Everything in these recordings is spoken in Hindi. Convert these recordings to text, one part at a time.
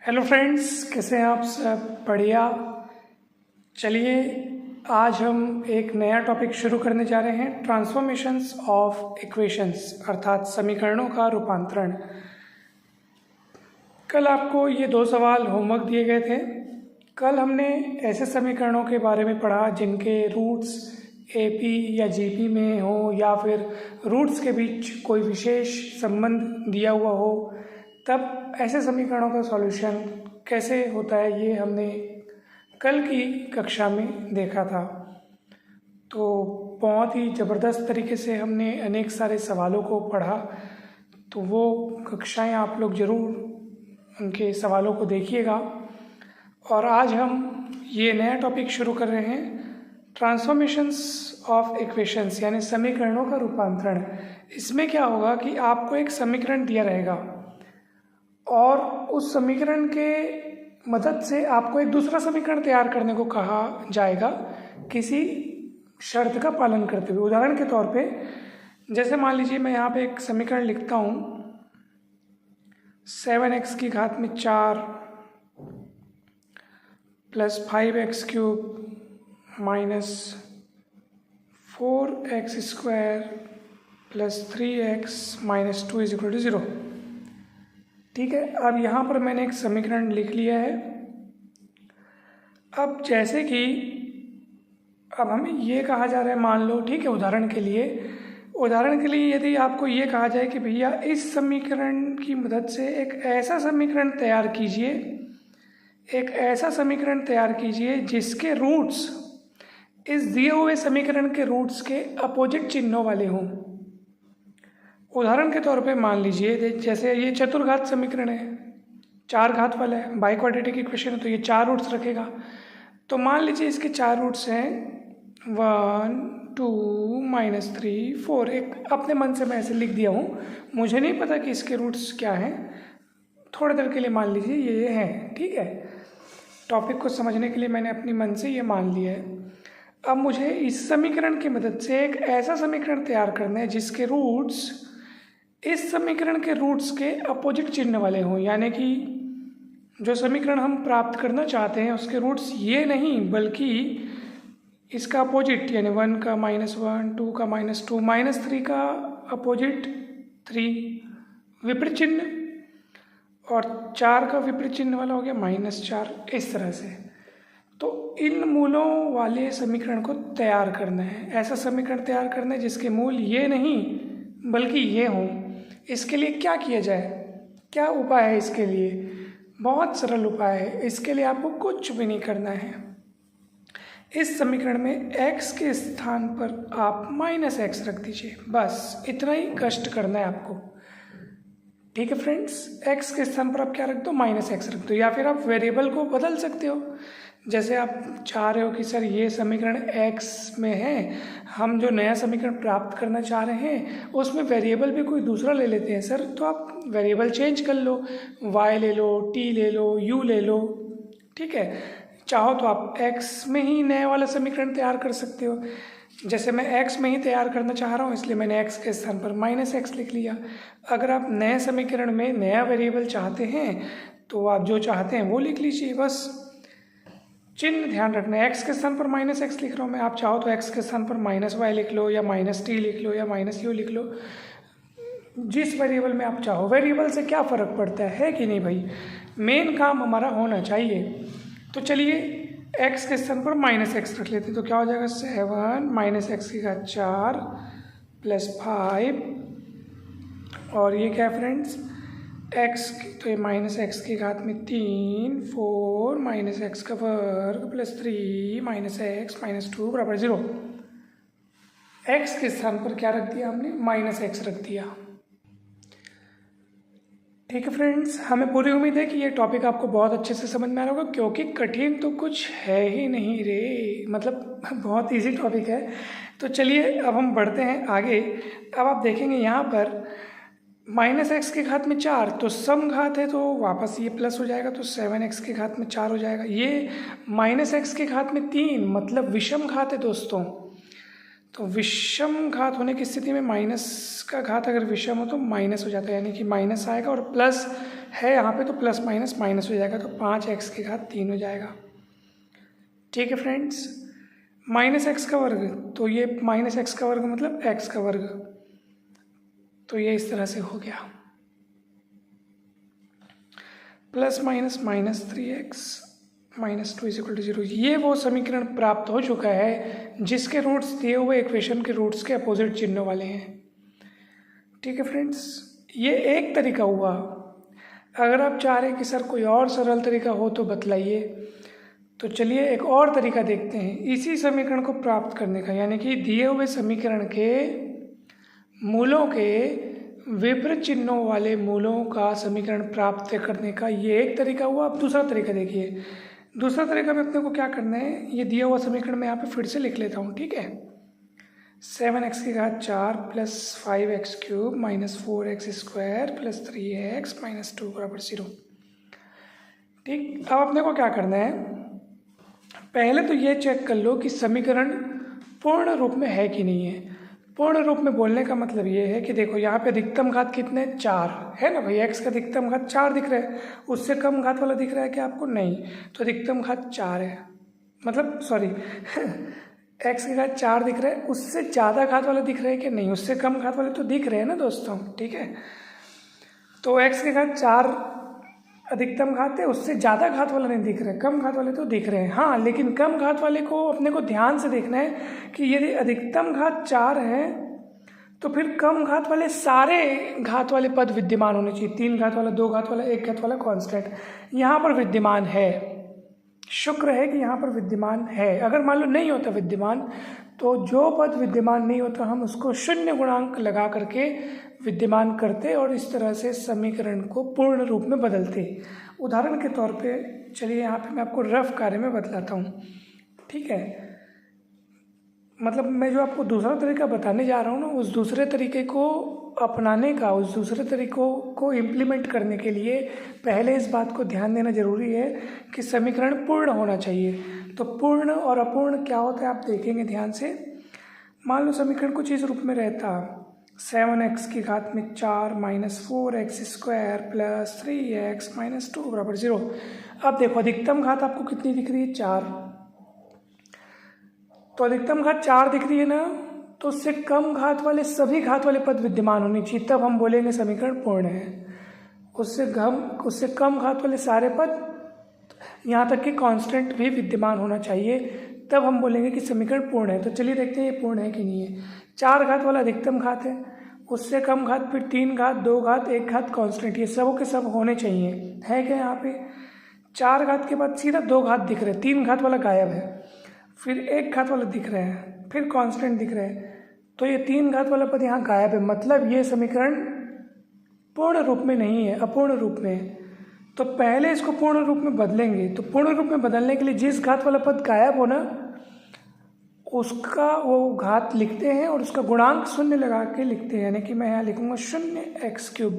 हेलो फ्रेंड्स, कैसे हैं आप सब? बढ़िया। चलिए, आज हम एक नया टॉपिक शुरू करने जा रहे हैं, ट्रांसफॉर्मेशंस ऑफ इक्वेशंस, अर्थात समीकरणों का रूपांतरण। कल आपको ये दो सवाल होमवर्क दिए गए थे। कल हमने ऐसे समीकरणों के बारे में पढ़ा जिनके रूट्स एपी या जीपी में हो, या फिर रूट्स के बीच कोई विशेष संबंध दिया हुआ हो। तब ऐसे समीकरणों का सॉल्यूशन कैसे होता है, ये हमने कल की कक्षा में देखा था। तो बहुत ही ज़बरदस्त तरीके से हमने अनेक सारे सवालों को पढ़ा। तो वो कक्षाएं आप लोग ज़रूर उनके सवालों को देखिएगा। और आज हम ये नया टॉपिक शुरू कर रहे हैं, ट्रांसफॉर्मेशंस ऑफ इक्वेशंस, यानी समीकरणों का रूपांतरण। इसमें क्या होगा कि आपको एक समीकरण दिया रहेगा और उस समीकरण के मदद से आपको एक दूसरा समीकरण तैयार करने को कहा जाएगा, किसी शर्त का पालन करते हुए। उदाहरण के तौर पे, जैसे मान लीजिए मैं यहाँ पे एक समीकरण लिखता हूँ, 7x की घात में 4 plus 5x³ minus 4x square plus 3x minus 2 is equal to 0। ठीक है, अब यहाँ पर मैंने एक समीकरण लिख लिया है। अब जैसे कि अब हमें ये कहा जा रहा है, मान लो, ठीक है, उदाहरण के लिए यदि आपको ये कहा जाए कि भैया इस समीकरण की मदद से एक ऐसा समीकरण तैयार कीजिए जिसके रूट्स इस दिए हुए समीकरण के रूट्स के अपोजिट चिन्हों वाले हों। उदाहरण के तौर पे मान लीजिए, जैसे ये चतुर्घात समीकरण है, 4 घात वाला है, बाई क्वाड्रेटिक इक्वेशन है, तो ये 4 रूट्स रखेगा। तो मान लीजिए इसके 4 रूट्स हैं 1, 2, -3, 4। एक अपने मन से मैं ऐसे लिख दिया हूँ, मुझे नहीं पता कि इसके रूट्स क्या हैं। थोड़ी देर के लिए मान लीजिए ये हैं, ठीक है। टॉपिक को समझने के लिए मैंने अपनी मन से ये मान लिया है। अब मुझे इस समीकरण की मदद से एक ऐसा समीकरण तैयार करना है जिसके रूट्स इस समीकरण के रूट्स के अपोजिट चिन्ह वाले हों, यानी कि जो समीकरण हम प्राप्त करना चाहते हैं उसके रूट्स ये नहीं बल्कि इसका अपोजिट, यानी 1 का -1, 2 का -2, -3 का अपोजिट 3 विपरीत चिन्ह, और 4 का विपरीत चिन्ह वाला हो गया -4, इस तरह से। तो इन मूलों वाले समीकरण को तैयार करना है, ऐसा समीकरण तैयार करना है जिसके मूल ये नहीं बल्कि ये हों। इसके लिए क्या किया जाए, क्या उपाय है इसके लिए? बहुत सरल उपाय है। इसके लिए आपको कुछ भी नहीं करना है। इस समीकरण में x के स्थान पर आप -x रख दीजिए, बस इतना ही कष्ट करना है आपको। ठीक है फ्रेंड्स, x के स्थान पर आप क्या रख दो? -x रख दो। या फिर आप वेरिएबल को बदल सकते हो, जैसे आप चाह रहे हो कि सर ये समीकरण x में है, हम जो नया समीकरण प्राप्त करना चाह रहे हैं उसमें वेरिएबल भी कोई दूसरा ले लेते हैं सर, तो आप वेरिएबल चेंज कर लो, y ले लो, t ले लो, u ले लो। ठीक है, चाहो तो आप x में ही नया वाला समीकरण तैयार कर सकते हो। जैसे मैं x में ही तैयार करना चाह रहा हूँ, इसलिए मैंने x के स्थान पर -x लिख लिया। अगर आप नए समीकरण में नया वेरिएबल चाहते हैं तो आप जो चाहते हैं वो लिख लीजिए, बस चिन्ह ध्यान रखना है। x के स्थान पर -x लिख रहा हूँ मैं, आप चाहो तो x के स्थान पर -y लिख लो, या -t लिख लो, या -u लिख लो, जिस वेरिएबल में आप चाहो। वेरिएबल से क्या फ़र्क पड़ता है कि नहीं भाई, मेन काम हमारा होना चाहिए। तो चलिए x के स्थान पर -x रख लेते हैं, तो क्या हो जाएगा? 7 -x की घात 4 प्लस 5, और ये क्या है फ्रेंड्स? x की, तो ये -x की घात में 3, 4 -x का वर्ग प्लस 3 -x -2 बराबर 0। x के स्थान पर क्या रख दिया हमने? -x रख दिया। ठीक है फ्रेंड्स, हमें पूरी उम्मीद है कि ये टॉपिक आपको बहुत अच्छे से समझ में आ रहा होगा, क्योंकि कठिन तो कुछ है ही नहीं रे, मतलब बहुत इजी टॉपिक है। तो चलिए अब हम बढ़ते हैं आगे। अब आप देखेंगे यहाँ पर -x की घात में 4, तो सम घात है तो वापस ये प्लस हो जाएगा, तो 7x की घात में 4 हो जाएगा। ये -x की घात में 3, मतलब विषम घात है दोस्तों, तो विषम घात होने की स्थिति में माइनस का घात अगर विषम हो तो माइनस हो जाता है, यानी कि माइनस आएगा, और प्लस है यहाँ पे तो प्लस माइनस माइनस हो जाएगा, तो 5x की घात 3 हो जाएगा। ठीक है फ्रेंड्स, माइनस एक्स का वर्ग, तो ये माइनस एक्स का वर्ग मतलब x का वर्ग, तो ये इस तरह से हो गया, plus minus minus 3x minus 2 equal to 0। ये वो समीकरण प्राप्त हो चुका है जिसके रूट्स दिए हुए इक्वेशन के रूट्स के अपोजिट चिन्हों वाले हैं। ठीक है फ्रेंड्स, ये एक तरीका हुआ। अगर आप चाह रहे हैं कि सर कोई और सरल तरीका हो तो बतलाइए, तो चलिए एक और तरीका देखते हैं इसी समीकरण को प्राप्त करने का, यानी कि दिए हुए समीकरण के मूलों के विपरीत चिन्हों वाले मूलों का समीकरण प्राप्त करने का। ये एक तरीका हुआ। अब दूसरा तरीका देखिए। दूसरा तरीका में अपने को क्या करना है, ये दिया हुआ समीकरण मैं यहाँ पे फिर से लिख लेता हूँ। ठीक है, 7x की घात 4 plus 5x cube minus 4x square plus 3x minus 2 बराबर 0। ठीक, अब अपने को क्या करना है, पहले तो ये चेक कर लो कि समीकरण पूर्ण रूप में है कि नहीं है। पूर्ण रूप में बोलने का मतलब ये है कि देखो यहाँ पे अधिकतम घात कितने, 4 है ना भाई। x का अधिकतम घात 4 दिख रहा है, उससे कम घात वाला दिख रहा है कि आपको नहीं, तो अधिकतम घात 4 है, मतलब सॉरी x की घात 4 दिख रहा है, उससे ज़्यादा घात वाला दिख रहा है कि नहीं, उससे कम घात वाले तो दिख रहे हैं ना दोस्तों। ठीक है, तो x की घात 4 अधिकतम घात है, उससे ज़्यादा घात वाला नहीं दिख रहा है, कम घात वाले तो दिख रहे हैं। हाँ, लेकिन कम घात वाले को अपने को ध्यान से देखना है कि यदि अधिकतम घात 4 है तो फिर कम घात वाले सारे घात वाले पद विद्यमान होने चाहिए। 3 घात वाला, 2 घात वाला, 1 घात वाला कांस्टेंट यहाँ पर विद्यमान है। शुक्र है कि यहाँ पर विद्यमान है। अगर मान लो नहीं होता विद्यमान, तो जो पद विद्यमान नहीं होता हम उसको शून्य गुणांक लगा करके विद्यमान करते और इस तरह से समीकरण को पूर्ण रूप में बदलते। उदाहरण के तौर पे चलिए यहाँ पे मैं आपको रफ कार्य में बतलाता हूँ। ठीक है, मतलब मैं जो आपको दूसरा तरीका बताने जा रहा हूँ ना, उस दूसरे तरीके को अपनाने का, उस दूसरे तरीकों को इम्प्लीमेंट करने के लिए पहले इस बात को ध्यान देना जरूरी है कि समीकरण पूर्ण होना चाहिए। तो पूर्ण और अपूर्ण क्या होता है आप देखेंगे ध्यान से। मान लो समीकरण कुछ इस रूप में रहता, 7x की घात में 4 minus 4x square plus 3x minus 2 बराबर 0। अब देखो अधिकतम घात आपको कितनी दिख रही है, 4। तो अधिकतम घात 4 दिख रही है ना, तो उससे कम घात वाले सभी घात वाले पद विद्यमान होने चाहिए, तब हम बोलेंगे समीकरण पूर्ण है। उससे कम घात वाले सारे पद, यहाँ तक कि कांस्टेंट भी विद्यमान होना चाहिए, तब हम बोलेंगे कि समीकरण पूर्ण है। तो चलिए देखते हैं ये पूर्ण है कि नहीं है। 4 घात वाला अधिकतम घात है, उससे कम घात, फिर 3 घात, 2 घात, 1 घात कांस्टेंट, ये सब के सब होने चाहिए। है क्या यहाँ पे 4 घात के बाद सीधा 2 घात दिख रहे हैं, 3 घात वाला गायब है, फिर 1 घात वाला दिख रहा है, फिर कांस्टेंट दिख रहा है, तो ये 3 घात वाला पद यहाँ गायब है, मतलब ये समीकरण पूर्ण रूप में नहीं है, अपूर्ण रूप में है। तो पहले इसको पूर्ण रूप में बदलेंगे। तो पूर्ण रूप में बदलने के लिए जिस घात वाला पद गायब हो ना, उसका वो घात लिखते हैं और उसका गुणांक शून्य लगा के लिखते हैं, यानी कि मैं यहाँ लिखूंगा 0x क्यूब।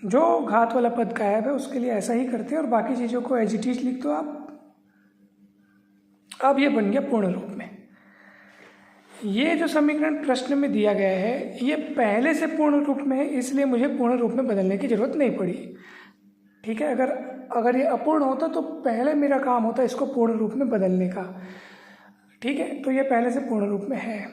जो घात वाला पद गायब है उसके लिए ऐसा ही करते हैं और बाकी चीज़ों को एज इट इज लिख दो आप। अब ये बन गया पूर्ण रूप में। ये जो समीकरण प्रश्न में दिया गया है ये पहले से पूर्ण रूप में है, इसलिए मुझे पूर्ण रूप में बदलने की जरूरत नहीं पड़ी। ठीक है, अगर ये अपूर्ण होता तो पहले मेरा काम होता इसको पूर्ण रूप में बदलने का। ठीक है, तो ये पहले से पूर्ण रूप में है।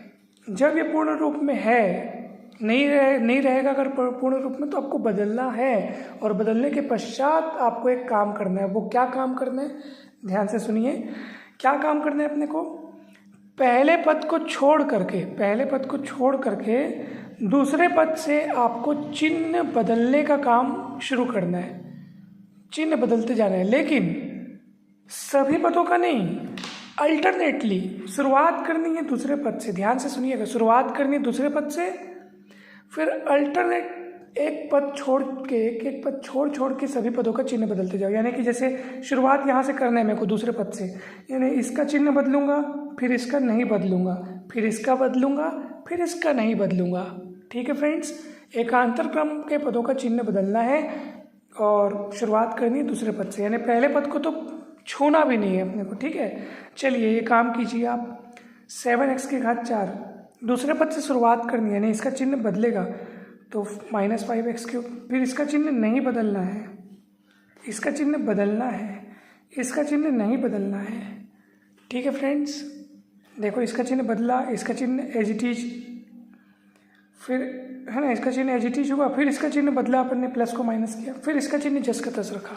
जब ये पूर्ण रूप में है, नहीं रहेगा अगर पूर्ण रूप में, तो आपको बदलना है और बदलने के पश्चात आपको एक काम करना है। वो क्या काम करना है, ध्यान से सुनिए। क्या काम करना है अपने को, पहले पद को छोड़ करके दूसरे पद से आपको चिन्ह बदलने का काम शुरू करना है। चिन्ह बदलते जाना है, लेकिन सभी पदों का नहीं, अल्टरनेटली शुरुआत करनी है दूसरे पद से। ध्यान से सुनिएगा, शुरुआत करनी है दूसरे पद से, फिर अल्टरनेट एक पद छोड़ के सभी पदों का चिन्ह बदलते जाओ। यानी कि जैसे शुरुआत यहाँ से करना है मेरे को दूसरे पद से, यानी इसका चिन्ह बदलूंगा, फिर इसका नहीं बदलूंगा, फिर इसका बदलूंगा, फिर इसका नहीं बदलूंगा। ठीक है फ्रेंड्स, एकांतर क्रम के पदों का चिन्ह बदलना है और शुरुआत करनी है दूसरे पद से, यानी पहले पद को तो छूना भी नहीं है अपने को। ठीक है, चलिए ये काम कीजिए आप। 7x की घात 4, दूसरे पद से शुरुआत करनी है, यानी इसका चिन्ह बदलेगा तो -5x3। फिर इसका चिन्ह नहीं बदलना है, इसका चिन्ह बदलना है, इसका चिन्ह नहीं बदलना है। ठीक है फ्रेंड्स, देखो इसका चिन्ह बदला, इसका चिन्ह एज इट इज, फिर है ना, इसका चिन्ह एज इट इज हुआ, फिर इसका चिन्ह बदला, अपन ने प्लस को माइनस किया, फिर इसका चिन्ह जस का तस रखा।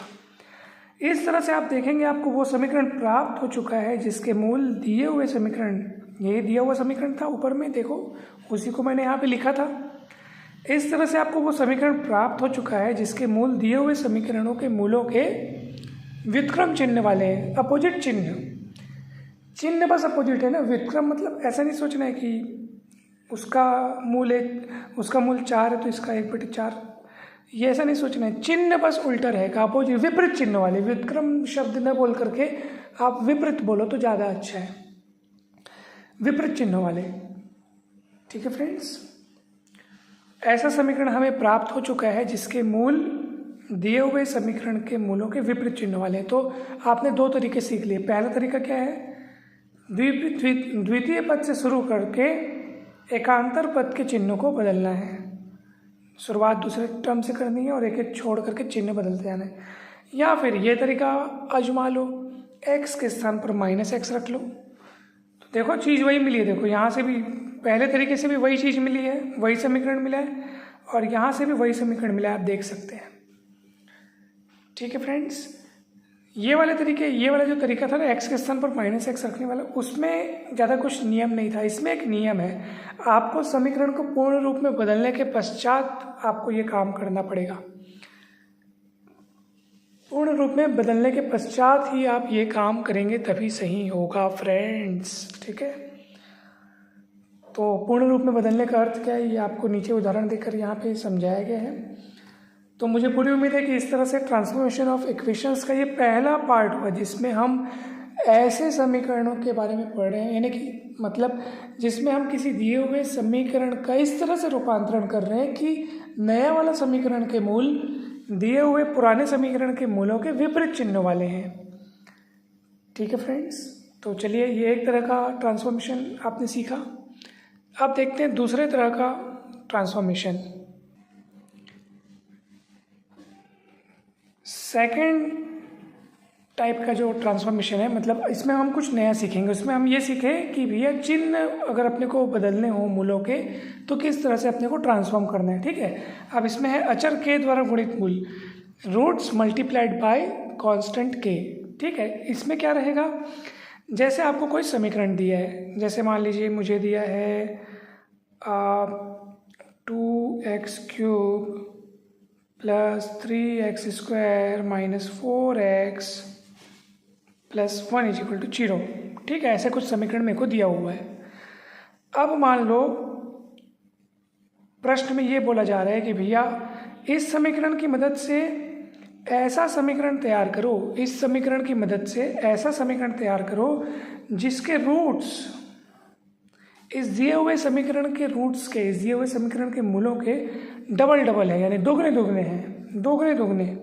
इस तरह से आप देखेंगे आपको वो समीकरण प्राप्त हो चुका है जिसके मूल दिए हुए समीकरण, ये दिया हुआ समीकरण था ऊपर में, देखो उसी को मैंने यहाँ पे लिखा था। इस तरह से आपको वो समीकरण प्राप्त हो चुका है जिसके मूल दिए हुए समीकरणों के मूलों के व्युत्क्रम चिन्ह वाले हैं, अपोजिट चिन्ह। चिन्ह बस अपोजिट है ना, व्युत्क्रम मतलब ऐसा नहीं सोचना है कि उसका मूल 4 है तो इसका 1/4, ये ऐसा नहीं सोचना है। चिन्ह बस उल्टा रहेगा, अपोजिट विपरीत चिन्ह वाले। व्युत्क्रम शब्द न बोल करके आप विपरीत बोलो तो ज़्यादा अच्छा है, विपरीत चिन्ह वाले। ठीक है फ्रेंड्स, ऐसा समीकरण हमें प्राप्त हो चुका है जिसके मूल दिए हुए समीकरण के मूलों के विपरीत चिन्ह वाले हैं। तो आपने 2 तरीके सीख लिए। पहला तरीका क्या है, द्वितीय पद से शुरू करके एकांतर पद के चिन्हों को बदलना है। शुरुआत दूसरे टर्म से करनी है और एक एक छोड़ करके चिन्ह बदलते जाना है। या फिर ये तरीका आजमा लो, x के स्थान पर -x रख लो, तो देखो चीज़ वही मिली है। देखो यहाँ से भी पहले तरीके से भी वही चीज़ मिली है, वही समीकरण मिला है, और यहाँ से भी वही समीकरण मिला है, आप देख सकते हैं। ठीक है फ्रेंड्स, ये वाला जो तरीका था ना x के स्थान पर -x रखने वाला, उसमें ज़्यादा कुछ नियम नहीं था। इसमें एक नियम है, आपको समीकरण को पूर्ण रूप में बदलने के पश्चात आपको ये काम करना पड़ेगा। पूर्ण रूप में बदलने के पश्चात ही आप ये काम करेंगे, तभी सही होगा फ्रेंड्स। ठीक है, तो पूर्ण रूप में बदलने का अर्थ क्या है, ये आपको नीचे उदाहरण देकर यहाँ पे समझाया गया है। तो मुझे पूरी उम्मीद है कि इस तरह से ट्रांसफॉर्मेशन ऑफ इक्वेशंस का ये पहला पार्ट हुआ जिसमें हम ऐसे समीकरणों के बारे में पढ़ रहे हैं, यानी कि मतलब जिसमें हम किसी दिए हुए समीकरण का इस तरह से रूपांतरण कर रहे हैं कि नया वाला समीकरण के मूल दिए हुए पुराने समीकरण के मूलों के विपरीत चिन्ह वाले हैं। ठीक है फ्रेंड्स, तो चलिए ये एक तरह का ट्रांसफॉर्मेशन आपने सीखा। अब देखते हैं दूसरे तरह का ट्रांसफॉर्मेशन। सेकंड टाइप का जो ट्रांसफॉर्मेशन है, मतलब इसमें हम कुछ नया सीखेंगे। उसमें हम ये सीखें कि भैया चिन्ह अगर अपने को बदलने हो मूलों के, तो किस तरह से अपने को ट्रांसफॉर्म करना है। ठीक है, अब इसमें है अचर के द्वारा गुणित मूल, रूट्स मल्टीप्लाइड बाय कांस्टेंट के। ठीक है, इसमें क्या रहेगा, जैसे आपको कोई समीकरण दिया है, जैसे मान लीजिए मुझे दिया है 2x³ + 3x² - 4x + 1 = 0। ठीक है, ऐसे कुछ समीकरण मेरे को दिया हुआ है। अब मान लो प्रश्न में ये बोला जा रहा है कि भैया इस समीकरण की मदद से ऐसा समीकरण तैयार करो, इस समीकरण की मदद से ऐसा समीकरण तैयार करो जिसके रूट्स इस दिए हुए समीकरण के रूट्स के, इस दिए हुए समीकरण के मूलों के डबल है, यानी दोगुने हैं, दोगुने।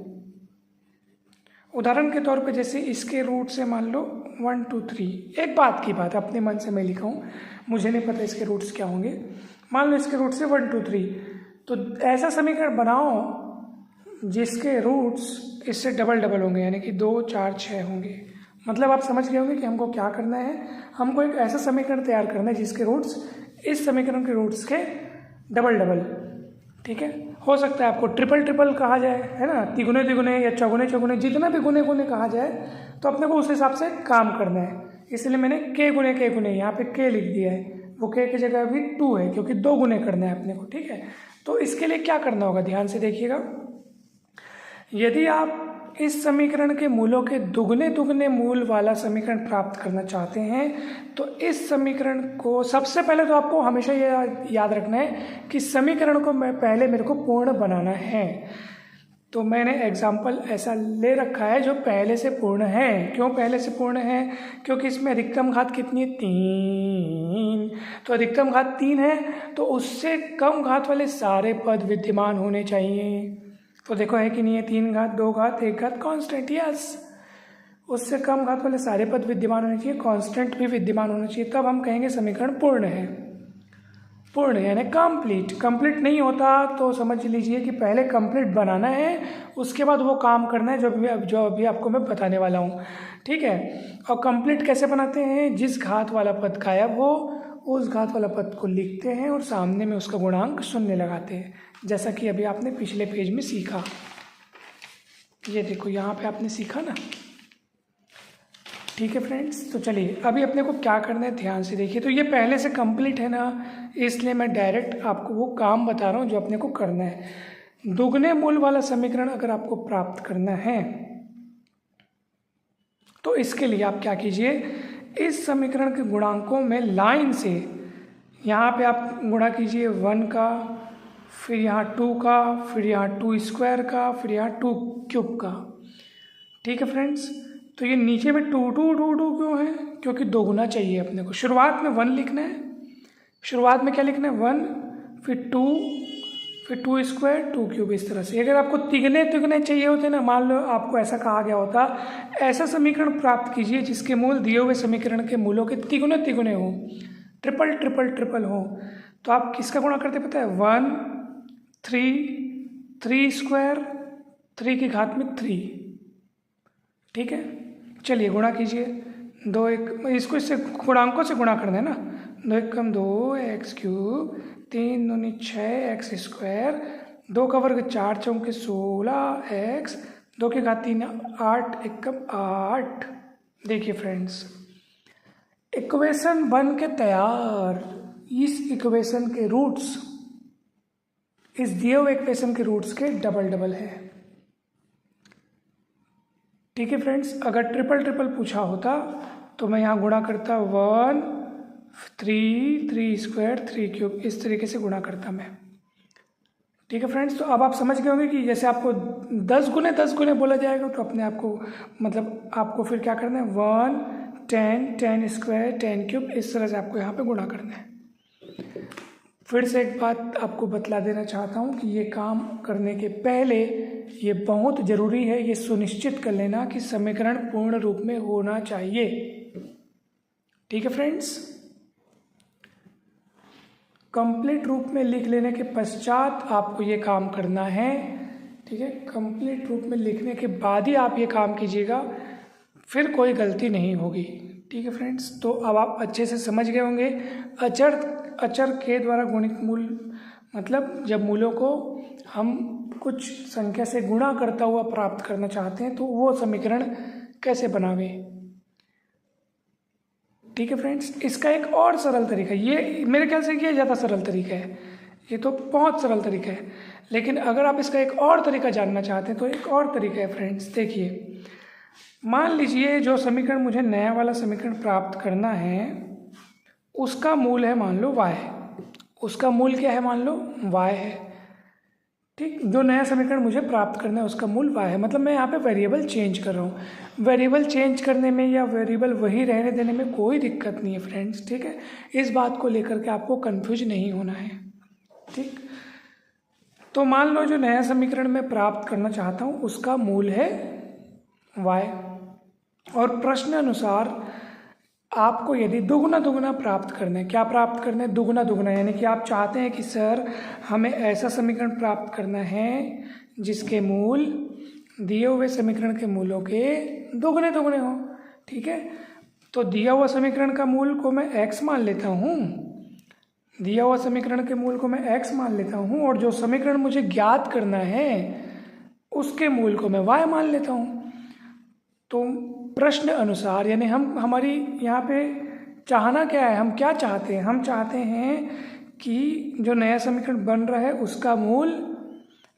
उदाहरण के तौर पे जैसे इसके रूट से मान लो 1 2 3, एक बात की बात अपने मन से मैं लिखा हूँ, मुझे नहीं पता इसके रूट्स क्या होंगे। मान लो इसके रूट से 1 2 3, तो ऐसा समीकरण बनाओ जिसके रूट्स इससे डबल होंगे, यानी कि 2 4 6 होंगे। मतलब आप समझ गए होंगे कि हमको क्या करना है, हमको एक ऐसा समीकरण तैयार करना है जिसके रूट्स इस समीकरण के रूट्स के डबल। ठीक है, हो सकता है आपको ट्रिपल कहा जाए, है ना, तिगुने या चौगुने, जितना भी गुने कहा जाए, तो अपने को उस हिसाब से काम करना है। इसलिए मैंने के गुने यहाँ पे के लिख दिया है, वो के की जगह अभी 2 है क्योंकि 2 गुने करना है अपने को। ठीक है, तो इसके लिए क्या करना होगा, ध्यान से देखिएगा। यदि आप इस समीकरण के मूलों के दुगने मूल वाला समीकरण प्राप्त करना चाहते हैं, तो इस समीकरण को सबसे पहले तो आपको हमेशा ये याद रखना है कि समीकरण को पहले मेरे को पूर्ण बनाना है। तो मैंने एग्जाम्पल ऐसा ले रखा है जो पहले से पूर्ण है। क्यों पहले से पूर्ण है, क्योंकि इसमें अधिकतम घात कितनी है, 3। तो अधिकतम घात 3 है, तो उससे कम घात वाले सारे पद विद्यमान होने चाहिए। तो देखो है कि नहीं है, 3 घात 2 घात 1 घात कांस्टेंट, यस। उससे कम घात वाले सारे पद विद्यमान होने चाहिए, कांस्टेंट भी विद्यमान होना चाहिए, तब हम कहेंगे समीकरण पूर्ण है। पूर्ण यानी कंप्लीट। कंप्लीट नहीं होता तो समझ लीजिए कि पहले कंप्लीट बनाना है, उसके बाद वो काम करना है जो अभी आपको मैं बताने वाला हूँ, ठीक है। और कंप्लीट कैसे बनाते हैं, जिस घात वाला पद गायब हो उस घात वाला पद को लिखते हैं और सामने में उसका गुणांक शून्य लगाते हैं, जैसा कि अभी आपने पिछले पेज में सीखा। ये देखो यहाँ पे आपने सीखा ना, ठीक है फ्रेंड्स। तो चलिए अभी अपने को क्या करना है ध्यान से देखिए। तो ये पहले से कंप्लीट है ना, इसलिए मैं डायरेक्ट आपको वो काम बता रहा हूँ जो अपने को करना है। दुगने मूल वाला समीकरण अगर आपको प्राप्त करना है तो इसके लिए आप क्या कीजिए, इस समीकरण के गुणांकों में लाइन से यहाँ पे आप गुणा कीजिए 1 का, फिर यहाँ 2 का, फिर यहाँ 2 स्क्वायर का, फिर यहाँ 2 क्यूब का, ठीक है फ्रेंड्स। तो ये नीचे में 2 2 2 2 क्यों है, क्योंकि दोगुना चाहिए अपने को। शुरुआत में 1 लिखना है, शुरुआत में क्या लिखना है 1, फिर 2, फिर 2 स्क्वायर 2 क्यूब, इस तरह से। अगर आपको तिगने तिगने चाहिए होते ना, मान लो आपको ऐसा कहा गया होता, ऐसा समीकरण प्राप्त कीजिए जिसके मूल दिए हुए समीकरण के मूलों के तिगुने तिगुने हो, ट्रिपल ट्रिपल ट्रिपल हो, तो आप किसका गुणा करते पता है, 1 3 3 स्क्वायर 3 की घात में 3, ठीक है। चलिए गुणा कीजिए, 2 1, इसको इससे गुणांकों से गुणा करना है ना, 2 1 कम 2 एक्स क्यूब, 3 दूनी 6 एक्स स्क्वायर, 2 का वर्ग 4 चौके 16 एक्स, 2 की घात 3 8 1 कम 8। देखिए फ्रेंड्स, इक्वेशन बन के तैयार। इस इक्वेशन के रूट्स, इस दिए हुए इक्वेशन के रूट्स के डबल डबल है, ठीक है फ्रेंड्स। अगर ट्रिपल ट्रिपल पूछा होता तो मैं यहाँ गुणा करता 1 3 3 स्क्वायर 3 क्यूब, इस तरीके से गुणा करता मैं, ठीक है फ्रेंड्स। तो अब आप समझ गए होंगे कि जैसे आपको 10 गुने बोला जाएगा तो अपने आप को मतलब आपको फिर क्या करना है, 1 10 10 स्क्वायर 10 क्यूब, इस तरह से आपको यहाँ पे गुणा करना है। फिर से एक बात आपको बतला देना चाहता हूँ कि ये काम करने के पहले ये बहुत ज़रूरी है, ये सुनिश्चित कर लेना कि समीकरण पूर्ण रूप में होना चाहिए, ठीक है फ्रेंड्स। कंप्लीट रूप में लिख लेने के पश्चात आपको ये काम करना है, ठीक है। कंप्लीट रूप में लिखने के बाद ही आप ये काम कीजिएगा, फिर कोई गलती नहीं होगी, ठीक है फ्रेंड्स। तो अब आप अच्छे से समझ गए होंगे अचर के द्वारा गुणित मूल, मतलब जब मूलों को हम कुछ संख्या से गुणा करता हुआ प्राप्त करना चाहते हैं तो वो समीकरण कैसे बनावे, ठीक है फ्रेंड्स। इसका एक और सरल तरीका, ये मेरे ख्याल से ये ज़्यादा सरल तरीका है, ये तो बहुत सरल तरीका है, लेकिन अगर आप इसका एक और तरीका जानना चाहते हैं तो एक और तरीका है फ्रेंड्स। देखिए, मान लीजिए जो समीकरण मुझे नया वाला समीकरण प्राप्त करना है उसका मूल है मान लो y, उसका मूल क्या है मान लो y है, ठीक। जो नया समीकरण मुझे प्राप्त करना है उसका मूल y है, मतलब मैं यहाँ पे वेरिएबल चेंज कर रहा हूँ। वेरिएबल चेंज करने में या वेरिएबल वही रहने देने में कोई दिक्कत नहीं है फ्रेंड्स, ठीक है। इस बात को लेकर के आपको कंफ्यूज नहीं होना है, ठीक। तो मान लो जो नया समीकरण मैं प्राप्त करना चाहता हूँ उसका मूल है y, और प्रश्न अनुसार आपको यदि दुगुना दुगुना प्राप्त करना है, क्या प्राप्त करना है, दुगुना दुगुना, यानी कि आप चाहते हैं कि सर हमें ऐसा समीकरण प्राप्त करना है जिसके मूल दिए हुए समीकरण के मूलों के दुगने दुगने हो, ठीक है। तो दिया हुआ समीकरण का मूल को मैं x मान लेता हूँ, दिया हुआ समीकरण के मूल को मैं x मान लेता हूँ, और जो समीकरण मुझे ज्ञात करना है उसके मूल को मैं y मान लेता हूँ। तो प्रश्न अनुसार यानी हमारी यहाँ पे चाहना क्या है, हम क्या चाहते हैं, हम चाहते हैं कि जो नया समीकरण बन रहा है उसका मूल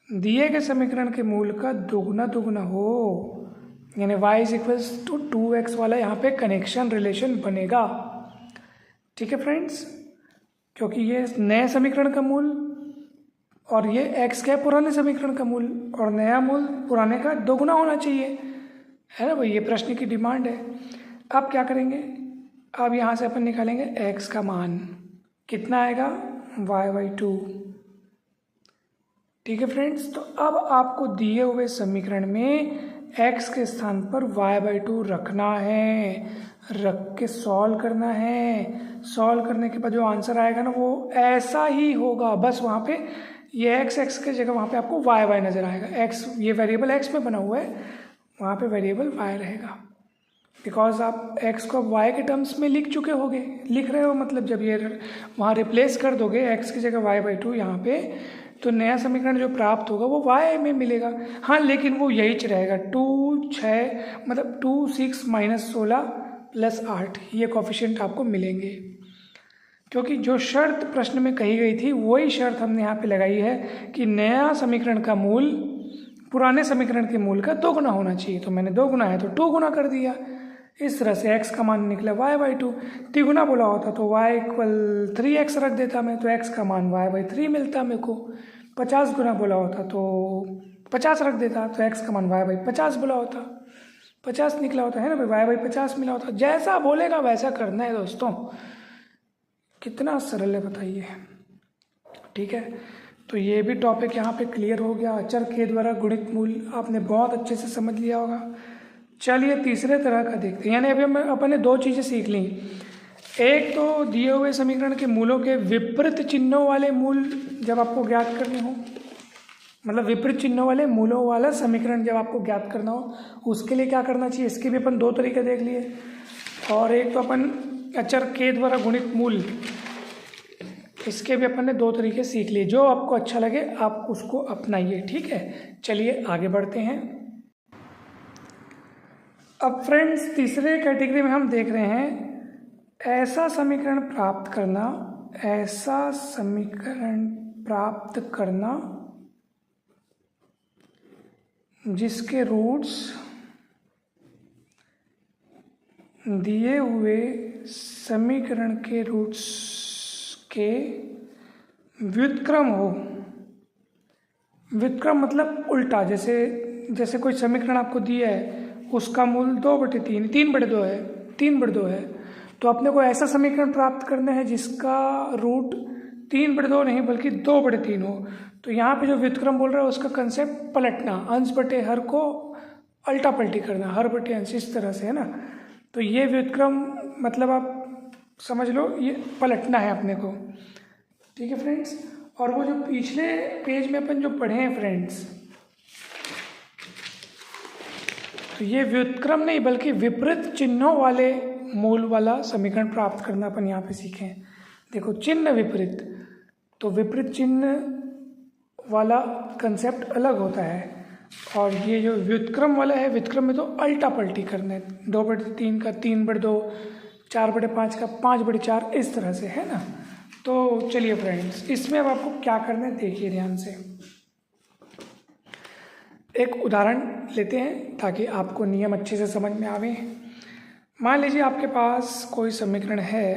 दिए गए समीकरण के मूल का दुगना दुगना हो, यानी y is equals to 2x वाला यहाँ पे कनेक्शन रिलेशन बनेगा, ठीक है फ्रेंड्स। क्योंकि ये नए समीकरण का मूल और ये x का पुराने समीकरण का मूल, और नया मूल पुराने का दोगुना होना चाहिए, है ना भाई, ये प्रश्न की डिमांड है। अब क्या करेंगे, अब यहाँ से अपन निकालेंगे x का मान, कितना आएगा y/2, ठीक है फ्रेंड्स। तो अब आपको दिए हुए समीकरण में x के स्थान पर y/2 रखना है, रख के सॉल्व करना है। सॉल्व करने के बाद जो आंसर आएगा ना वो ऐसा ही होगा, बस वहाँ पे ये x के जगह वहाँ पे आपको y नज़र आएगा। x ये वेरिएबल x में बना हुआ है, वहाँ पे वेरिएबल y रहेगा, बिकॉज आप x को y के टर्म्स में लिख चुके होगे, लिख रहे हो मतलब जब ये वहाँ रिप्लेस कर दोगे x की जगह y/2 यहाँ पे, तो नया समीकरण जो प्राप्त होगा वो y में मिलेगा। हाँ, लेकिन वो यही रहेगा 2 6 मतलब 2 6 - 16 + 8 ये कोफिशिएंट आपको मिलेंगे, क्योंकि जो शर्त प्रश्न में कही गई थी वही शर्त हमने यहाँ पे लगाई है कि नया समीकरण का मूल पुराने समीकरण के मूल का 2 गुना होना चाहिए। तो मैंने 2 गुना है तो 2 गुना कर दिया। इस तरह से x का मान निकला y/2। तिगुना बोला होता तो y = 3x रख देता मैं, तो x का मान y/3 मिलता मेरे को। 50 गुना बोला होता तो 50 रख देता, तो x का मान y/50 बोला होता, 50 निकला होता है ना भाई, y/50 मिला होता। जैसा बोलेगा वैसा करना है दोस्तों, कितना सरल है बताइए। ठीक है, तो ये भी टॉपिक यहाँ पे क्लियर हो गया। अचर के द्वारा गुणित मूल आपने बहुत अच्छे से समझ लिया होगा। चलिए तीसरे तरह का देखते हैं, यानी अभी अपन ने 2 चीज़ें सीख ली। एक तो दिए हुए समीकरण के मूलों के विपरीत चिन्हों वाले मूल जब आपको ज्ञात करने हो, मतलब विपरीत चिन्हों वाले मूलों वाला समीकरण जब आपको ज्ञात करना हो, उसके लिए क्या करना चाहिए, इसके भी अपन 2 तरीके देख लिए। और एक तो अपन अचर के द्वारा गुणित मूल, इसके भी अपन ने 2 तरीके सीख लिए। जो आपको अच्छा लगे आप उसको अपनाइए। ठीक है, चलिए आगे बढ़ते हैं। अब फ्रेंड्स तीसरे कैटेगरी में हम देख रहे हैं ऐसा समीकरण प्राप्त करना, ऐसा समीकरण प्राप्त करना जिसके रूट्स दिए हुए समीकरण के रूट्स के व्युत्क्रम हो। व्युत्क्रम मतलब उल्टा, जैसे कोई समीकरण आपको दिया है उसका मूल 2/3 3/2 है, 3/2 है, तो अपने को ऐसा समीकरण प्राप्त करना है जिसका रूट 3/2 नहीं बल्कि 2/3 हो। तो यहाँ पे जो व्युत्क्रम बोल रहा है उसका कंसेप्ट पलटना, अंश बटे हर को अल्टा पलटी करना, हर बटे अंश, इस तरह से है ना। तो ये व्युत्क्रम मतलब आप समझ लो ये पलटना है अपने को। ठीक है फ्रेंड्स, और वो जो पिछले पेज में अपन जो पढ़े हैं फ्रेंड्स, तो ये व्युत्क्रम नहीं बल्कि विपरीत चिन्हों वाले मूल वाला समीकरण प्राप्त करना अपन यहाँ पे सीखे हैं। देखो चिन्ह विपरीत, तो विपरीत चिन्ह वाला कंसेप्ट अलग होता है, और ये जो व्युत्क्रम वाला है, व्युत्क्रम में तो अल्टा पलटी करना है, 2/3 का 3/2, 4/5 का 5/4, इस तरह से है ना। तो चलिए फ्रेंड्स, इसमें अब आपको क्या करना है देखिए ध्यान से। एक उदाहरण लेते हैं ताकि आपको नियम अच्छे से समझ में आवे। मान लीजिए आपके पास कोई समीकरण है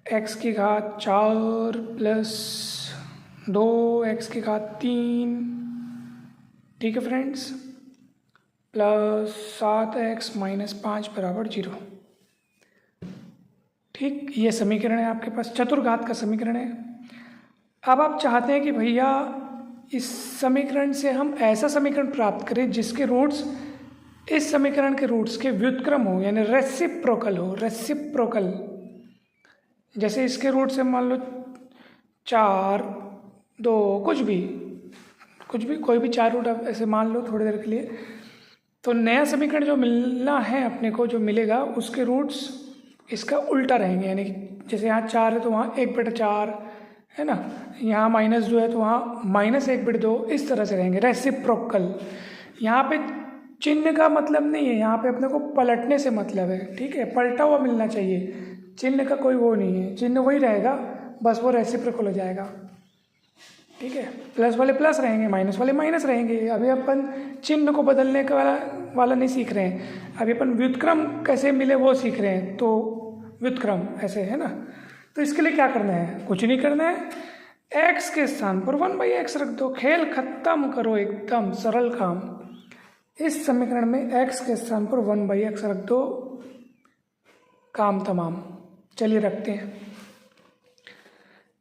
x की घात 4 + 2 x की घात 3, ठीक है फ्रेंड्स, प्लस 7x - 5 = 0। ठीक, ये समीकरण है आपके पास, चतुर्घात का समीकरण है। अब आप चाहते हैं कि भैया इस समीकरण से हम ऐसा समीकरण प्राप्त करें जिसके रूट्स इस समीकरण के रूट्स के व्युत्क्रम हो, यानी रेसिप्रोकल हो। रेसिप्रोकल जैसे इसके रूट से मान लो 4, 2, कुछ भी कोई भी 4 रूट आप ऐसे मान लो थोड़ी देर के लिए। तो नया समीकरण जो मिलना है अपने को, जो मिलेगा उसके रूट्स इसका उल्टा रहेंगे, यानी जैसे यहाँ 4 है तो वहाँ 1/4 है ना, यहाँ -2 है तो वहाँ -1/2, इस तरह से रहेंगे रेसिप्रोकल। यहाँ पे चिन्ह का मतलब नहीं है, यहाँ पे अपने को पलटने से मतलब है। ठीक है, पलटा हुआ मिलना चाहिए, चिन्ह का कोई वो नहीं है, चिन्ह वही रहेगा, बस वो रेसिप्रोकल हो जाएगा। ठीक है, प्लस वाले प्लस रहेंगे, माइनस वाले माइनस रहेंगे। अभी अपन चिन्ह को बदलने का वाला नहीं सीख रहे हैं, अभी अपन व्युत्क्रम कैसे मिले वो सीख रहे हैं। तो व्युत्क्रम ऐसे है ना, तो इसके लिए क्या करना है, कुछ नहीं करना है, x के स्थान पर 1/x रख दो, खेल खत्म करो, एकदम सरल काम। इस समीकरण में x के स्थान पर 1/x रख दो, काम तमाम। चलिए रखते हैं,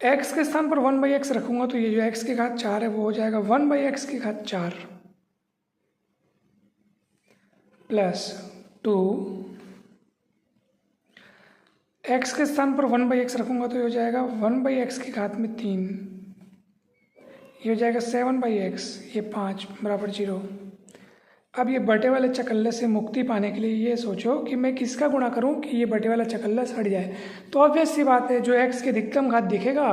x के स्थान पर 1/x रखूँगा तो ये जो x की घात 4 है वो हो जाएगा 1/x की घात 4। प्लस 2, x के स्थान पर 1/x रखूँगा तो ये हो जाएगा 1/x की घात में 3, ये हो जाएगा 7/x, ये 5 बराबर 0। अब ये बटे वाले चकल्ले से मुक्ति पाने के लिए ये सोचो कि मैं किसका गुणा करूं कि ये बटे वाला चकल्ला हट जाए। तो ऑब्वियस सी बात है, जो x की अधिकतम घात दिखेगा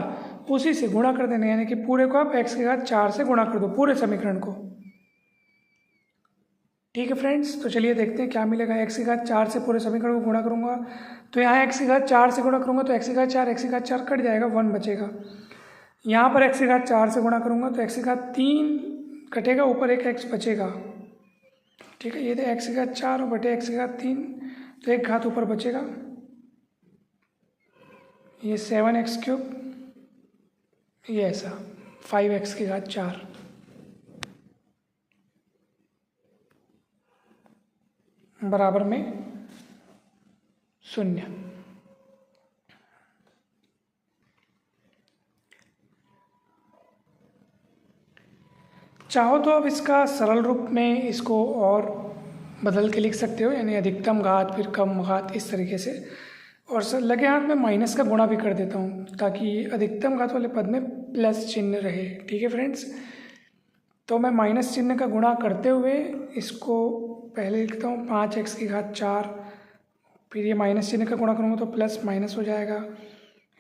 उसी से गुणा कर देना, यानी कि पूरे को आप x की घात 4 से गुणा कर दो, पूरे समीकरण को। ठीक है फ्रेंड्स, तो चलिए देखते हैं क्या मिलेगा। x की घात 4 से पूरे समीकरण को गुणा करूंगा तो यहाँ x की घात 4 से गुणा करूंगा तो x की घात 4 कट जाएगा, 1 बचेगा। यहाँ पर x की घात 4 से गुणा करूंगा तो x की घात 3 कटेगा, ऊपर एक x बचेगा। ठीक है, ये तो x की घात 4 और बटे x की घात 3, तो एक घात ऊपर बचेगा, ये 7x³ ये ऐसा 5x की घात 4 बराबर में 0। चाहो तो अब इसका सरल रूप में इसको और बदल के लिख सकते हो, यानी अधिकतम घात फिर कम घात इस तरीके से। और सर लगे हाथ में माइनस का गुणा भी कर देता हूँ ताकि अधिकतम घात वाले पद में प्लस चिन्ह रहे। ठीक है फ्रेंड्स, तो मैं माइनस चिन्ह का गुणा करते हुए इसको पहले लिखता हूँ 5x की घात 4, फिर ये माइनस चिन्ह का गुणा करूँगा तो प्लस माइनस हो जाएगा,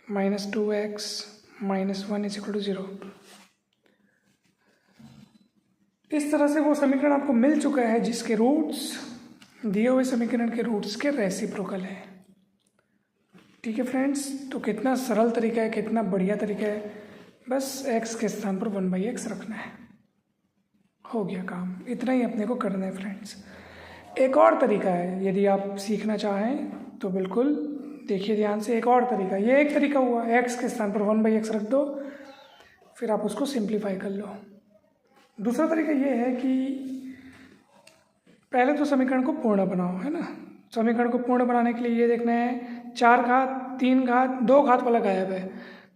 -2x -1 = 0। इस तरह से वो समीकरण आपको मिल चुका है जिसके रूट्स दिए हुए समीकरण के रूट्स के रेसिप्रोकल हैं। ठीक है फ्रेंड्स, तो कितना सरल तरीका है, कितना बढ़िया तरीका है, बस x के स्थान पर 1/x रखना है, हो गया काम। इतना ही अपने को करना है फ्रेंड्स। एक और तरीका है, यदि आप सीखना चाहें तो बिल्कुल देखिए ध्यान से। एक और तरीका, ये एक तरीका हुआ, x के स्थान पर 1/x रख दो, फिर आप उसको सिंप्लीफाई कर लो। दूसरा तरीका ये है कि पहले तो समीकरण को पूर्ण बनाओ, है ना। समीकरण को पूर्ण बनाने के लिए ये देखना है 4 घात 3 घात 2 घात वाला गायब है,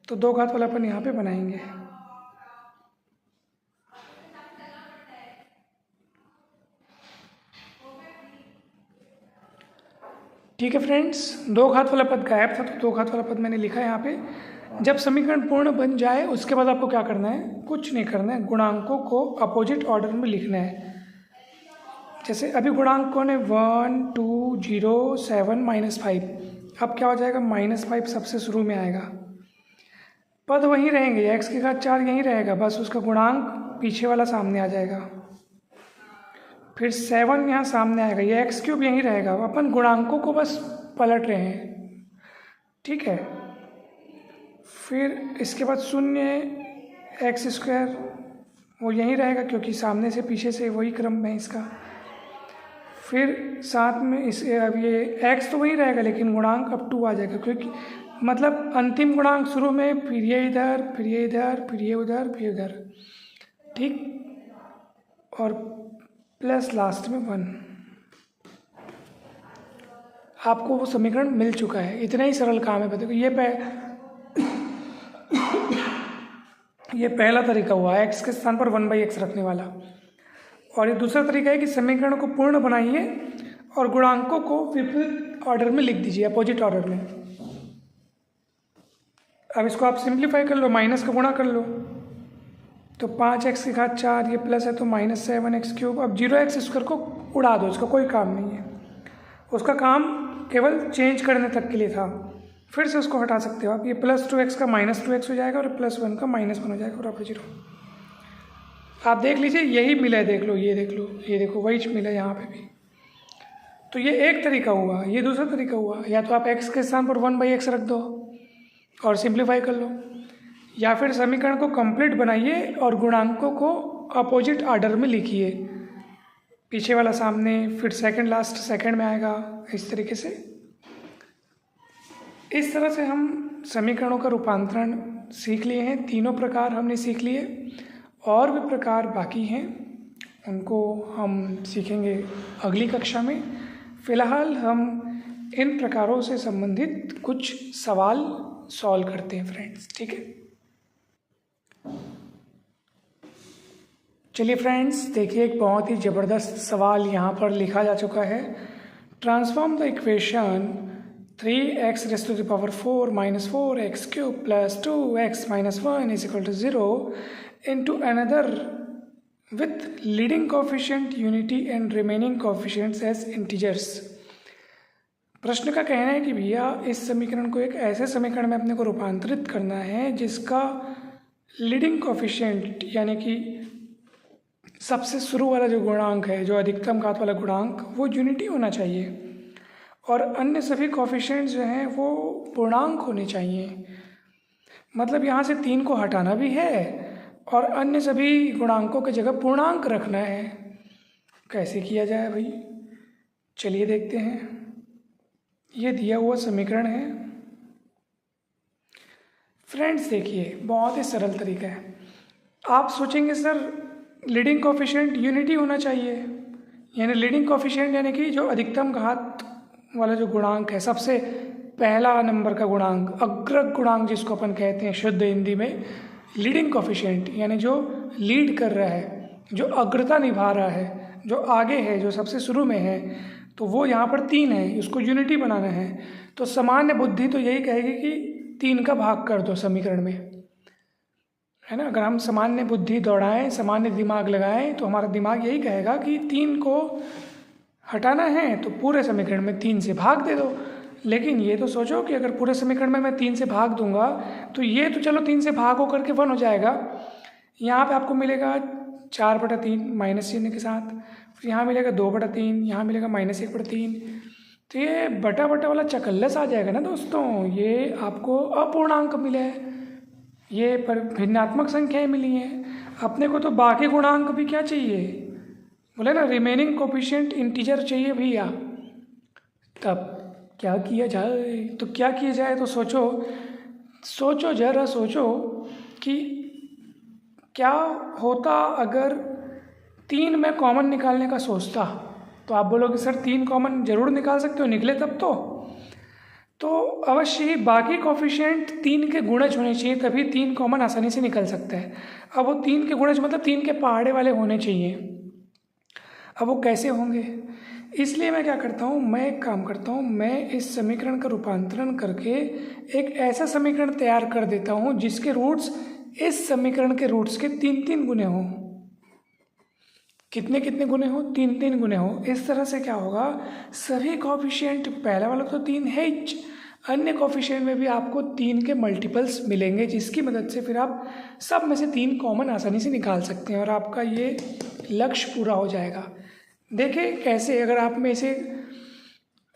तो 2 घात वाला अपन यहाँ पे बनाएंगे। ठीक है फ्रेंड्स, 2 घात वाला पद गायब था तो 2 घात वाला पद मैंने लिखा है यहाँ पे। जब समीकरण पूर्ण बन जाए उसके बाद आपको क्या करना है, कुछ नहीं करना है, गुणांकों को अपोजिट ऑर्डर में लिखना है। जैसे अभी गुणांक कौन है, 1 2 0 7 -5। अब क्या हो जाएगा, -5 सबसे शुरू में आएगा, पद वहीं रहेंगे, x की घात 4 यहीं रहेगा, बस उसका गुणांक पीछे वाला सामने आ जाएगा। फिर 7 यहाँ सामने आएगा, ये x³ यहीं रहेगा। अपन गुणांकों को बस पलट रहे हैं, ठीक है। फिर इसके बाद 0 x² वो यहीं रहेगा क्योंकि सामने से पीछे से वही क्रम है इसका। फिर साथ में इस अब ये x तो वहीं रहेगा लेकिन गुणांक अब 2 आ जाएगा, क्योंकि मतलब अंतिम गुणांक शुरू में, फिर ये इधर, फिर ये इधर, फिर ये उधर, फिर उधर, ठीक। और प्लस लास्ट में 1। आपको वो समीकरण मिल चुका है। इतना ही सरल काम है। देखो ये पहला तरीका हुआ, x के स्थान पर 1/x रखने वाला। और ये दूसरा तरीका है कि समीकरण को पूर्ण बनाइए और गुणांकों को विपरीत ऑर्डर में लिख दीजिए, अपोजिट ऑर्डर में। अब इसको आप सिंप्लीफाई कर लो, माइनस का गुणा कर लो, तो 5x की घात 4, ये प्लस है तो -7x³। अब 0x² को उड़ा दो, इसका कोई काम नहीं है, उसका काम केवल चेंज करने तक के लिए था। फिर से उसको हटा सकते हो आप। ये +2x का -2x हो जाएगा और +1 का -1 हो जाएगा बराबर 0। आप देख लीजिए, यही मिला है, देख लो, ये देख लो, ये देखो वही मिला है यहाँ पे भी। तो ये एक तरीका हुआ। ये दूसरा तरीका हुआ, या तो आप x के स्थान पर 1/x रख दो और सिंप्लीफाई कर लो, या फिर समीकरण को कंप्लीट बनाइए और गुणांकों को अपोजिट ऑर्डर में लिखिए, पीछे वाला सामने, फिर सेकंड लास्ट सेकंड में आएगा, इस तरीके से। इस तरह से हम समीकरणों का रूपांतरण सीख लिए हैं। तीनों प्रकार हमने सीख लिए, और भी प्रकार बाकी हैं, उनको हम सीखेंगे अगली कक्षा में। फ़िलहाल हम इन प्रकारों से संबंधित कुछ सवाल सॉल्व करते हैं फ्रेंड्स, ठीक है। चलिए फ्रेंड्स, देखिए एक बहुत ही ज़बरदस्त सवाल यहाँ पर लिखा जा चुका है। Transform the equation 3x raise to the power 4 minus 4x cube plus 2x minus 1 is equal to 0 into another with leading coefficient unity and remaining coefficients as integers. प्रश्न का कहना है कि भैया इस समीकरण को एक ऐसे समीकरण में अपने को रूपांतरित करना है जिसका लीडिंग कोफिशिएंट यानी कि सबसे शुरू वाला जो गुणांक है, जो अधिकतम घात वाला गुणांक, वो यूनिटी होना चाहिए और अन्य सभी कोफिशिएंट्स जो हैं वो पूर्णांक होने चाहिए। मतलब यहाँ से 3 को हटाना भी है और अन्य सभी गुणांकों की जगह पूर्णांक रखना है। कैसे किया जाए भाई, चलिए देखते हैं। ये दिया हुआ समीकरण है फ्रेंड्स, देखिए बहुत ही सरल तरीका है। आप सोचेंगे सर लीडिंग कोफिशिएंट यूनिटी होना चाहिए, यानी लीडिंग कोफिशिएंट यानी कि जो अधिकतम घात वाला जो गुणांक है, सबसे पहला नंबर का गुणांक, अग्रक गुणांक जिसको अपन कहते हैं शुद्ध हिंदी में, लीडिंग कोफिशिएंट यानी जो लीड कर रहा है, जो अग्रता निभा रहा है, जो आगे है, जो सबसे शुरू में है, तो वो यहाँ पर 3 है, उसको यूनिटी बनाना है। तो सामान्य बुद्धि तो यही कहेगी कि 3 का भाग कर दो समीकरण में, है ना। अगर हम सामान्य बुद्धि दौड़ाएं, सामान्य दिमाग लगाएं, तो हमारा दिमाग यही कहेगा कि 3 को हटाना है तो पूरे समीकरण में 3 से भाग दे दो। लेकिन ये तो सोचो कि अगर पूरे समीकरण में मैं 3 से भाग दूंगा तो ये तो चलो 3 से भाग होकर के 1 हो जाएगा। यहाँ पे आपको मिलेगा 4/3 माइनस चिन्ह के साथ, फिर यहाँ मिलेगा 2/3, यहाँ मिलेगा -1/3। तो ये बटा बटा वाला चकल्लस आ जाएगा ना दोस्तों। ये आपको अपूर्णांक मिले हैं, ये पर भिन्नात्मक संख्याएं मिली हैं। अपने को तो बाकी गुणांक भी क्या चाहिए, बोले ना रिमेनिंग कोफिशिएंट इंटीजर चाहिए भैया। तब क्या किया जाए, तो क्या किया जाए, तो सोचो जरा सोचो कि क्या होता अगर 3 में कॉमन निकालने का सोचता। तो आप बोलोगे सर 3 कॉमन जरूर निकाल सकते हो, निकले तब तो अवश्य ही बाकी कोफिशिएंट 3 के गुणज होने चाहिए, तभी 3 कॉमन आसानी से निकल सकता है। अब वो 3 के गुणज मतलब 3 के पहाड़े वाले होने चाहिए। अब वो कैसे होंगे, इसलिए मैं क्या करता हूँ, मैं एक काम करता हूँ, मैं इस समीकरण का रूपांतरण करके एक ऐसा समीकरण तैयार कर देता हूँ जिसके रूट्स इस समीकरण के रूट्स के 3-3 गुने हों। कितने गुने हो, 3-3 गुने हो। इस तरह से क्या होगा, सभी कोफिशिएंट, पहला वाला तो 3 है, अन्य कोफिशिएंट में भी आपको 3 के मल्टीपल्स मिलेंगे, जिसकी मदद से फिर आप सब में से 3 कॉमन आसानी से निकाल सकते हैं और आपका ये लक्ष्य पूरा हो जाएगा। देखिए कैसे, अगर आप में से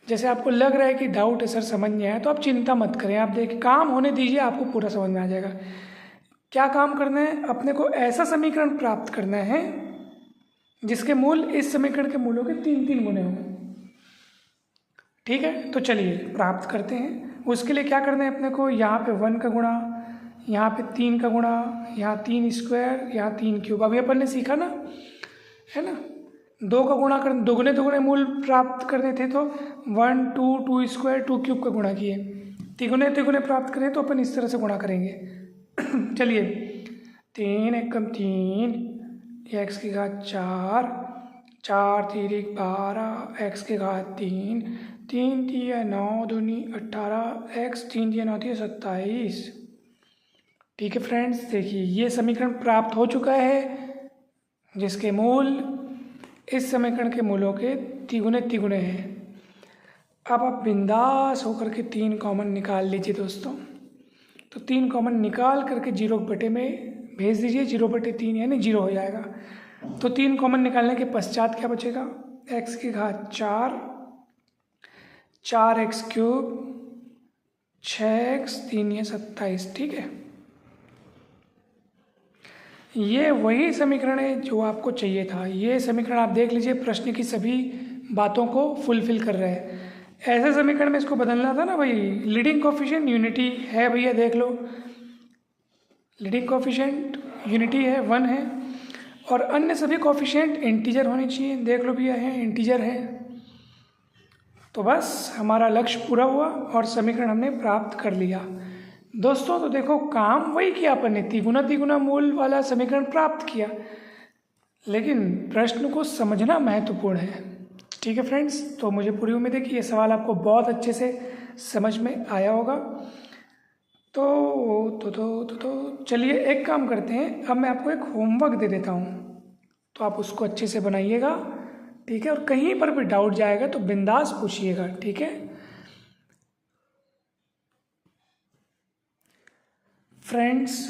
जैसे आपको लग रहा है कि डाउट है सर समझ नहीं आया, तो आप चिंता मत करें, आप देखिए काम होने दीजिए, आपको पूरा समझ में आ जाएगा। क्या काम करना है, अपने को ऐसा समीकरण प्राप्त करना है जिसके मूल इस समीकरण के मूलों के 3-3 गुने हों। ठीक है, तो चलिए प्राप्त करते हैं। उसके लिए क्या करना है अपने को, यहाँ पे 1 का गुणा, यहाँ पे 3 का गुणा, यहाँ 3 स्क्वायर, यहाँ 3 क्यूब। अभी अपन ने सीखा ना, है ना, 2 का गुणा कर, दुगुने मूल प्राप्त करने थे तो 1, 2 स्क्वायर, 2 क्यूब का गुणा किए। तिगुने प्राप्त करें तो अपन इस तरह से गुणा करेंगे। चलिए 3 एकम 3, x की घात 4, 4 3 1 12, x की घात 3, 3 3 9 2 18, x 3 3 9 27। ठीक है फ्रेंड्स, देखिए ये समीकरण प्राप्त हो चुका है जिसके मूल इस समीकरण के मूलों के तिगुने हैं। अब आप बिंदास होकर के 3 कॉमन निकाल लीजिए दोस्तों। तो 3 कॉमन निकाल करके 0 बटे में भेज दीजिए, 0/3 यानी 0 हो जाएगा। तो 3 कॉमन निकालने के पश्चात क्या बचेगा, x की घात 4, 4x क्यूब, 6x 3 या 27। ठीक है, ये वही समीकरण है जो आपको चाहिए था। ये समीकरण आप देख लीजिए, प्रश्न की सभी बातों को फुलफिल कर रहे हैं। ऐसे समीकरण में इसको बदलना था ना भाई। लीडिंग कोफिशिएंट यूनिटी है भैया, देख लो, लीडिंग कोफिशिएंट यूनिटी है, 1 है, और अन्य सभी कोफिशिएंट इंटीजर होने चाहिए, देख लो भैया है, इंटीजर है। तो बस हमारा लक्ष्य पूरा हुआ और समीकरण हमने प्राप्त कर लिया दोस्तों। तो देखो काम वही किया अपन ने, तिगुना मूल वाला समीकरण प्राप्त किया। लेकिन प्रश्न को समझना महत्वपूर्ण है। ठीक है फ्रेंड्स, तो मुझे पूरी उम्मीद है कि ये सवाल आपको बहुत अच्छे से समझ में आया होगा। तो चलिए एक काम करते हैं, अब मैं आपको एक होमवर्क दे देता हूँ, तो आप उसको अच्छे से बनाइएगा। ठीक है, और कहीं पर भी डाउट जाएगा तो बिंदास पूछिएगा। ठीक है फ्रेंड्स,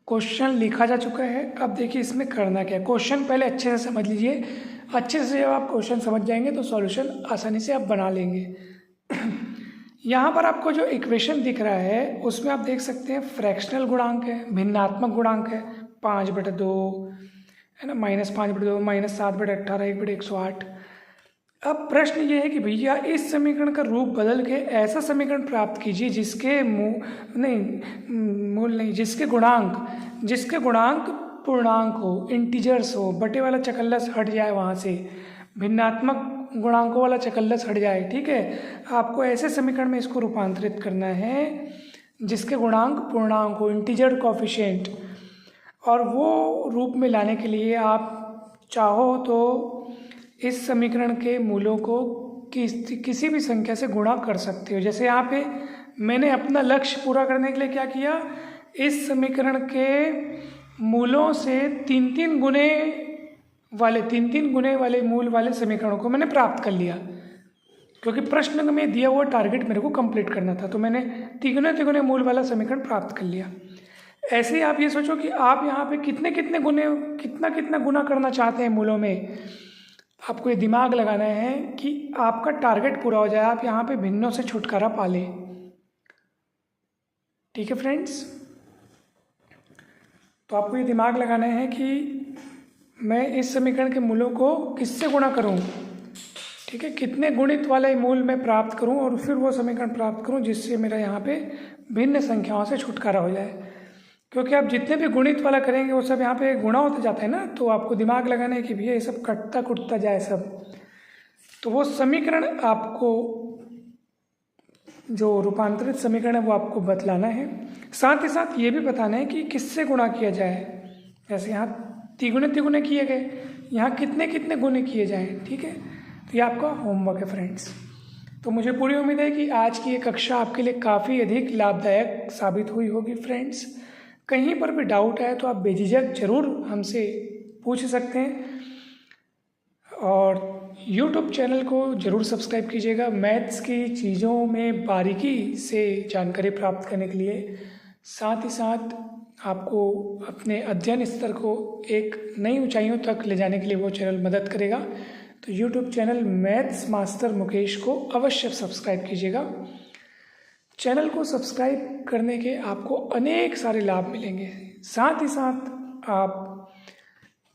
क्वेश्चन लिखा जा चुका है। अब देखिए इसमें करना क्या है। क्वेश्चन पहले अच्छे से समझ लीजिए। अच्छे से जब आप क्वेश्चन समझ जाएंगे तो सॉल्यूशन आसानी से आप बना लेंगे। यहाँ पर आपको जो इक्वेशन दिख रहा है उसमें आप देख सकते हैं फ्रैक्शनल गुणांक है, भिन्नात्मक गुणांक है 5/2 है ना, -5/2, -7/18, 1/108। अब प्रश्न ये है कि भैया इस समीकरण का रूप बदल के ऐसा समीकरण प्राप्त कीजिए जिसके जिसके गुणांक पूर्णांक हो, इंटीजर्स हो, बटे वाला चकल्लस हट जाए, वहाँ से भिन्नात्मक गुणांकों वाला चकल्लस हट जाए। ठीक है, आपको ऐसे समीकरण में इसको रूपांतरित करना है जिसके गुणांक पूर्णांक हो, इंटीजर कोफिशिएंट। और वो रूप में लाने के लिए आप चाहो तो इस समीकरण के मूलों को किसी भी संख्या से गुणा कर सकते हो। जैसे यहाँ पे मैंने अपना लक्ष्य पूरा करने के लिए क्या किया, इस समीकरण के मूलों से 3-3 गुने वाले मूल वाले समीकरणों को मैंने प्राप्त कर लिया, क्योंकि प्रश्न में दिया हुआ टारगेट मेरे को कंप्लीट करना था। तो मैंने तिगुने मूल वाला समीकरण प्राप्त कर लिया। ऐसे ही आप ये सोचो कि आप यहाँ पे कितना गुना करना चाहते हैं मूलों में। आपको ये दिमाग लगाना है कि आपका टारगेट पूरा हो जाए, आप यहाँ पे भिन्नों से छुटकारा पा लें। ठीक है फ्रेंड्स, तो आपको ये दिमाग लगाना है कि मैं इस समीकरण के मूलों को किससे गुणा करूँ। ठीक है, कितने गुणित वाले मूल मैं प्राप्त करूँ और फिर वो समीकरण प्राप्त करूँ जिससे मेरा यहाँ पे भिन्न संख्याओं से छुटकारा हो जाए। क्योंकि आप जितने भी गुणित वाला करेंगे वो सब यहाँ पे गुणा होता जाता है ना, तो आपको दिमाग लगाना है कि भैया ये सब कटता कुटता जाए सब। तो वो समीकरण आपको, जो रूपांतरित समीकरण है वो आपको बतलाना है। साथ ही साथ ये भी बताना है कि किससे गुणा किया जाए। जैसे यहाँ तिगुने किए गए, यहाँ कितने गुणे किए जाएँ। ठीक है, तो ये आपका होमवर्क है फ्रेंड्स। तो मुझे पूरी उम्मीद है कि आज की ये कक्षा आपके लिए काफ़ी अधिक लाभदायक साबित हुई होगी फ्रेंड्स। कहीं पर भी डाउट आए तो आप बेझिझक ज़रूर हमसे पूछ सकते हैं, और YouTube चैनल को ज़रूर सब्सक्राइब कीजिएगा मैथ्स की चीज़ों में बारीकी से जानकारी प्राप्त करने के लिए। साथ ही साथ आपको अपने अध्ययन स्तर को एक नई ऊंचाइयों तक ले जाने के लिए वो चैनल मदद करेगा। तो YouTube channel maths master Mukesh को अवश्य सब्सक्राइब कीजिएगा। चैनल को सब्सक्राइब करने के आपको अनेक सारे लाभ मिलेंगे। साथ ही साथ आप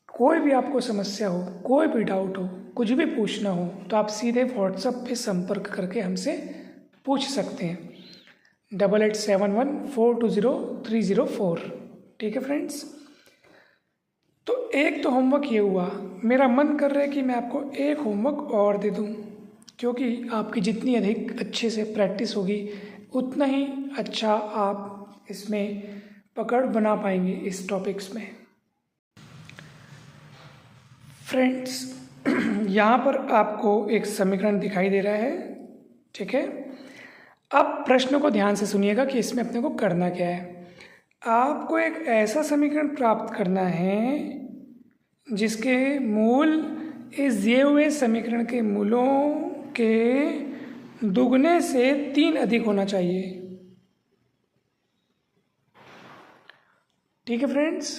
कोई भी आपको समस्या हो, कोई भी डाउट हो, कुछ भी पूछना हो तो आप सीधे व्हाट्सएप पे संपर्क करके हमसे पूछ सकते हैं 8871420304। ठीक है फ्रेंड्स, तो एक तो होमवर्क ये हुआ। मेरा मन कर रहा है कि मैं आपको एक होमवर्क और दे दूं, क्योंकि आपकी जितनी अधिक अच्छे से प्रैक्टिस होगी उतना ही अच्छा आप इसमें पकड़ बना पाएंगे इस टॉपिक्स में। फ्रेंड्स, यहाँ पर आपको एक समीकरण दिखाई दे रहा है। ठीक है, अब प्रश्न को ध्यान से सुनिएगा कि इसमें अपने को करना क्या है। आपको एक ऐसा समीकरण प्राप्त करना है जिसके मूल इस दिए हुए समीकरण के मूलों के दुगने से 3 अधिक होना चाहिए। ठीक है फ्रेंड्स,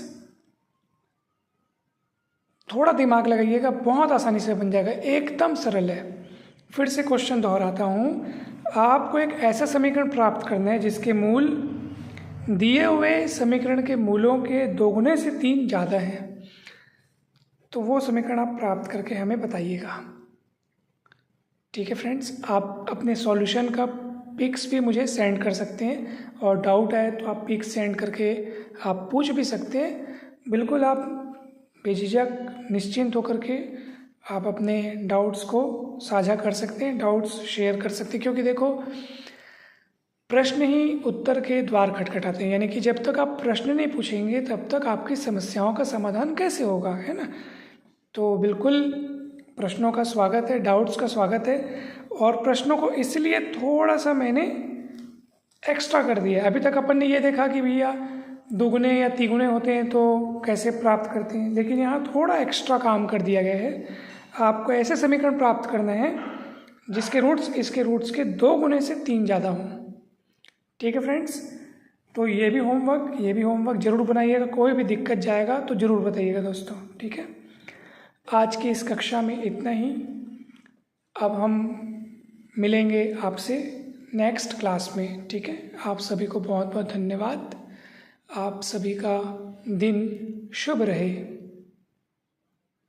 थोड़ा दिमाग लगाइएगा, बहुत आसानी से बन जाएगा, एकदम सरल है। फिर से क्वेश्चन दोहराता हूँ। आपको एक ऐसा समीकरण प्राप्त करना है जिसके मूल दिए हुए समीकरण के मूलों के 2 गुने से 3 ज़्यादा हैं। तो वो समीकरण आप प्राप्त करके हमें बताइएगा। ठीक है फ्रेंड्स, आप अपने सॉल्यूशन का पिक्स भी मुझे सेंड कर सकते हैं, और डाउट आए तो आप पिक्स सेंड करके आप पूछ भी सकते हैं। बिल्कुल आप बेझिझक निश्चिंत होकर के आप अपने डाउट्स को साझा कर सकते हैं, डाउट्स शेयर कर सकते हैं। क्योंकि देखो, प्रश्न ही उत्तर के द्वार खटखटाते हैं, यानी कि जब तक आप प्रश्न नहीं पूछेंगे तब तक आपकी समस्याओं का समाधान कैसे होगा, है ना। तो बिल्कुल प्रश्नों का स्वागत है, डाउट्स का स्वागत है। और प्रश्नों को इसलिए थोड़ा सा मैंने एक्स्ट्रा कर दिया। अभी तक अपन ने ये देखा कि भैया दुगुने या तिगुने होते हैं तो कैसे प्राप्त करते हैं, लेकिन यहाँ थोड़ा एक्स्ट्रा काम कर दिया गया है। आपको ऐसे समीकरण प्राप्त करना है जिसके रूट्स इसके रूट्स के 2 गुने से 3 ज़्यादा हों। ठीक है फ्रेंड्स, तो ये भी होमवर्क ज़रूर बनाइएगा। कोई भी दिक्कत जाएगा तो ज़रूर बताइएगा दोस्तों, ठीक है। आज की इस कक्षा में इतना ही। अब हम मिलेंगे आपसे नेक्स्ट क्लास में, ठीक है। आप सभी को बहुत बहुत धन्यवाद। आप सभी का दिन शुभ रहे।